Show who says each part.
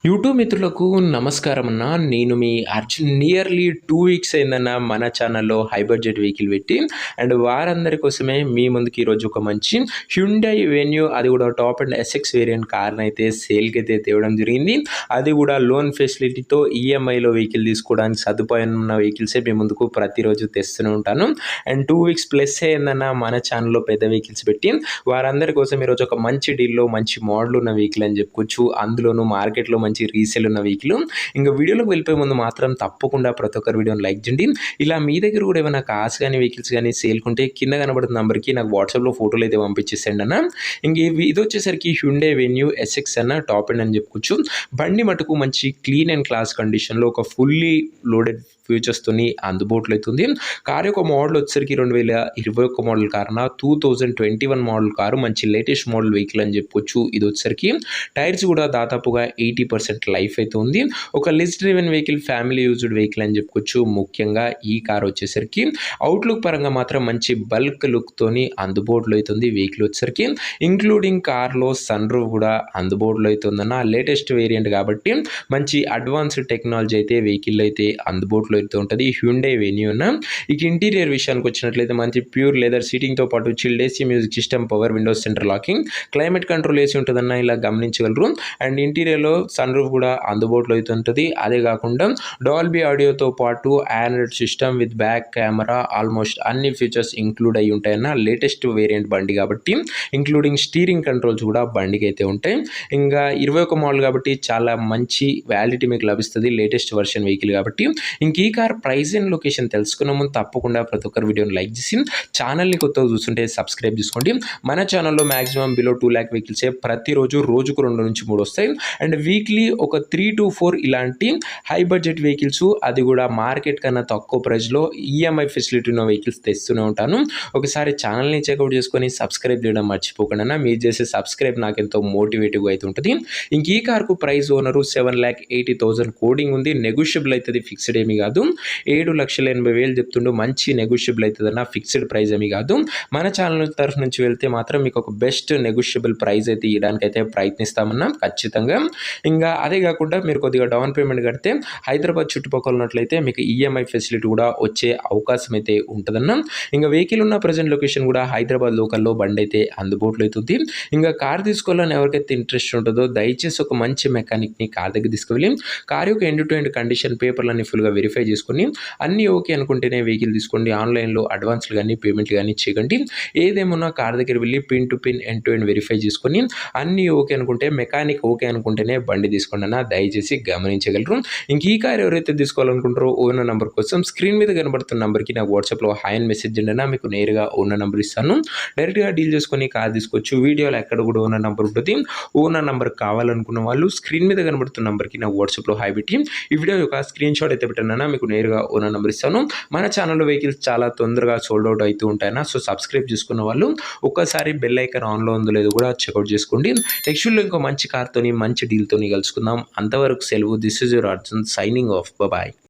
Speaker 1: YouTube మిత్రులకు నమస్కారం అన్న. నేను మీ అర్జున్. నియర్లీ 2 వీక్స్ అయిందన్న మన ఛానల్లో హై బడ్జెట్ వెహికల్ పెట్టి. అండ్ వారందరి కోసమే మీ ముందుకు ఈరోజు ఒక మంచి హ్యుండై వెన్యూ, అది కూడా టాప్ అండ్ ఎస్ఎక్స్ వేరియంట్ కార్ని అయితే సేల్కి అయితే తేవడం జరిగింది. అది కూడా లోన్ ఫెసిలిటీతో ఈఎంఐలో వెహికల్ తీసుకోవడానికి సదుపాయం ఉన్న వెహికల్సే మీ ముందుకు ప్రతిరోజు తెస్తూనే ఉంటాను. అండ్ 2 వీక్స్ ప్లస్ అయిందన్న మన ఛానల్లో పెద్ద వెహికల్స్ పెట్టి వారందరి కోసం ఈరోజు ఒక మంచి డీల్లో మంచి మోడల్ ఉన్న వెహికల్ అని చెప్పుకోవచ్చు. అందులోనూ మార్కెట్లో మంచి రీసేల్ ఉన్న వెహికల్. ఇంకా వీడియోలోకి వెళ్ళిపోయే ముందు మాత్రం తప్పకుండా ప్రతి ఒక్కరు వీడియోని లైక్ చేయండి. ఇలా మీ దగ్గర కూడా ఏమైనా కార్స్ కానీ వెహికల్స్ కానీ సేల్కుంటే కింద కనబడుతున్న నెంబర్కి నాకు వాట్సాప్లో ఫోటోలు అయితే పంపించేసేయండి అన్న. ఇంక ఇది వచ్చేసరికి హ్యుండై వెన్యూ ఎస్ఎక్స్ అన్న టాప్ ఎండ్ అని చెప్పుకోవచ్చు. బండి మటుకు మంచి క్లీన్ అండ్ క్లాస్ కండిషన్లో ఒక ఫుల్లీ లోడెడ్ ఫ్యూచర్స్తోని అందుబాటులో అవుతుంది. కార్ యొక్క మోడల్ వచ్చేసరికి 2021 మోడల్ కార్ అన్న. 2021 మోడల్ కారు, మంచి లేటెస్ట్ మోడల్ వెహికల్ అని చెప్పుకోవచ్చు. ఇది వచ్చేసరికి టైర్స్ కూడా దాదాపుగా 80% లైఫ్ అయితే ఉంది. ఒక less driven vehicle, family used vehicle అని చెప్పుకోవచ్చు. ముఖ్యంగా ఈ కార్ వచ్చేసరికి అవుట్లుక్ పరంగా మాత్రం మంచి బల్క్ లుక్తోని అందుబాటులో అవుతుంది. వెహికల్ వచ్చేసరికి ఇంక్లూడింగ్ కార్లో సన్ రూఫ్ కూడా అందుబాటులో అవుతుందన్న. లేటెస్ట్ వేరియంట్ కాబట్టి మంచి అడ్వాన్స్డ్ టెక్నాలజీ అయితే వెహికల్ అయితే అందుబాటులో అయితే ఉంటుంది హ్యుండై వెన్యూ అన్న. ఇక ఇంటీరియర్ విషయానికి వచ్చినట్లయితే మంచి ప్యూర్ లెదర్ సీటింగ్తో పాటు chilled AC, music system, power Windows, centre locking, climate control AC ఉంటుందన్న. ఇలా గమనించగలరు. అండ్ ఇంటీరియర్లో సన్ రూఫ్ కూడా అందుబాటులో అయితే ఉంటుంది. అదే కాకుండా డాల్బీ ఆడియోతో పాటు Android system with back camera, almost అన్ని ఫీచర్స్ ఇంక్లూడ్ అయి ఉంటాయన్న. లేటెస్ట్ వేరియంట్ బండి కాబట్టి ఇంక్లూడింగ్ స్టీరింగ్ కంట్రోల్స్ కూడా బండికి అయితే ఉంటాయి. ఇంకా 21 మోడల్ కాబట్టి చాలా మంచి వ్యాలిడిటీ మీకు లభిస్తుంది. లేటెస్ట్ వర్షన్ వెహికల్ కాబట్టి. ఇంక ఈ కార్ ప్రైస్ అండ్ లొకేషన్ తెలుసుకున్న ముందు తప్పకుండా ప్రతి ఒక్కరు వీడియోని లైక్ చేసి ఛానల్ని కొత్తగా చూస్తుంటే సబ్స్క్రైబ్ చేసుకోండి. మన ఛానల్లో మాక్సిమం బిలో 2 lakh వెహికల్సే ప్రతిరోజు రోజుకు 2 నుంచి 3 వస్తాయి. అండ్ వీక్లీ ఒక 3 to 4 ఇలాంటి హై బడ్జెట్ వెహికల్స్, అది కూడా మార్కెట్ కన్నా తక్కువ ప్రైస్లో ఈఎంఐ ఫెసిలిటీ ఉన్న వెహికల్స్ తెస్తూనే ఉంటాను. ఒకసారి ఛానల్ని చెక్అవుట్ చేసుకొని సబ్స్క్రైబ్ చేయడం మర్చిపోకుండా. మీరు చేసే సబ్స్క్రైబ్ నాకు ఎంతో మోటివేటివ్గా అయితే ఉంటుంది. ఇంక ఈ కార్కు ప్రైస్ ఓనరు 7,80,000 కోడింగ్ ఉంది. నెగోషియబుల్ అవుతుంది, ఫిక్స్డ్ ఏమీ కాదు. 7,80,000 చెప్తుండు. మంచి నెగోషియబుల్ అవుతుంది అన్న, ఫిక్స్డ్ ప్రైస్ ఏమీ కాదు. మన ఛానల్ తరఫు నుంచి వెళ్తే మాత్రం మీకు ఒక బెస్ట్ నెగోషియబుల్ ప్రైస్ అయితే ఇవ్వడానికి అయితే ప్రయత్నిస్తామన్నా ఖచ్చితంగా. ఇంకా అదే కాకుండా మీరు కొద్దిగా డౌన్ పేమెంట్ కడితే హైదరాబాద్ చుట్టుపక్కల ఉన్నట్లయితే మీకు ఈఎంఐ ఫెసిలిటీ కూడా వచ్చే అవకాశం అయితే ఉంటుందన్న. ఇంకా వెహికల్ ఉన్న ప్రజెంట్ లొకేషన్ కూడా హైదరాబాద్ లోకల్లో బండి అయితే అందుబాటులో అవుతుంది. ఇంకా కార్ తీసుకోవాలని ఎవరికైతే ఇంట్రెస్ట్ ఉంటుందో దయచేసి ఒక మంచి మెకానిక్ని కార్ దగ్గర తీసుకువెళ్ళి కార్ యొక్క ఎండ్ టు ఎండ్ కండిషన్, పేపర్లన్నీ ఫుల్గా వెరిఫై చేసుకొని అన్నీ ఓకే అనుకుంటేనే వెహికల్ తీసుకోండి. ఆన్లైన్లో అడ్వాన్స్లు కానీ పేమెంట్లు కానీ చేయకండి. ఏదేమన్నా కార్ దగ్గర వెళ్ళి pin to pin end to end verify చేసుకొని అన్నీ ఓకే అనుకుంటే, మెకానిక్ ఓకే అనుకుంటేనే బండి తీసుకోండి అన్న, దయచేసి గమనించగలరు. ఇంక ఈ కార్ ఎవరైతే తీసుకోవాలనుకుంటారో ఓనర్ నెంబర్ కోసం స్క్రీన్ మీద కనబడుతున్న నెంబర్కి నాకు వాట్సాప్లో హాయ్ అని మెసేజ్ చేయండి అన్న. మీకు నేరుగా ఓనర్ నెంబర్ ఇస్తాను. డైరెక్ట్గా డీల్ చేసుకొని కార్ తీసుకోవచ్చు. వీడియోలో ఎక్కడ కూడా ఓనర్ నెంబర్ ఉంటుంది. ఓనర్ నెంబర్ కావాలనుకున్న వాళ్ళు స్క్రీన్ మీద కనబడుతున్న నెంబర్కి నాకు వాట్సాప్లో హాయ్ పెట్టి ఈ వీడియో యొక్క స్క్రీన్ షాట్ అయితే పెట్టానన్నా, మీకు నేరుగా ఓనర్ నెంబర్ ఇస్తాను. మన ఛానల్లో వెహికల్స్ చాలా తొందరగా సోల్డ్ అవుట్ అవుతూ ఉంటాయన్నా. సో సబ్స్క్రైబ్ చేసుకున్న వాళ్ళు ఒక్కసారి బెల్ ఐకాన్ ఆన్లో ఉందో లేదో కూడా చెక్అవుట్ చేసుకోండి. నెక్స్ట్ వీడియో ఇంకో మంచి కార్తోని మంచి డీల్తోని కలుసుకుందాం. అంతవరకు సెలవు. This is your Arjun signing off. Bye.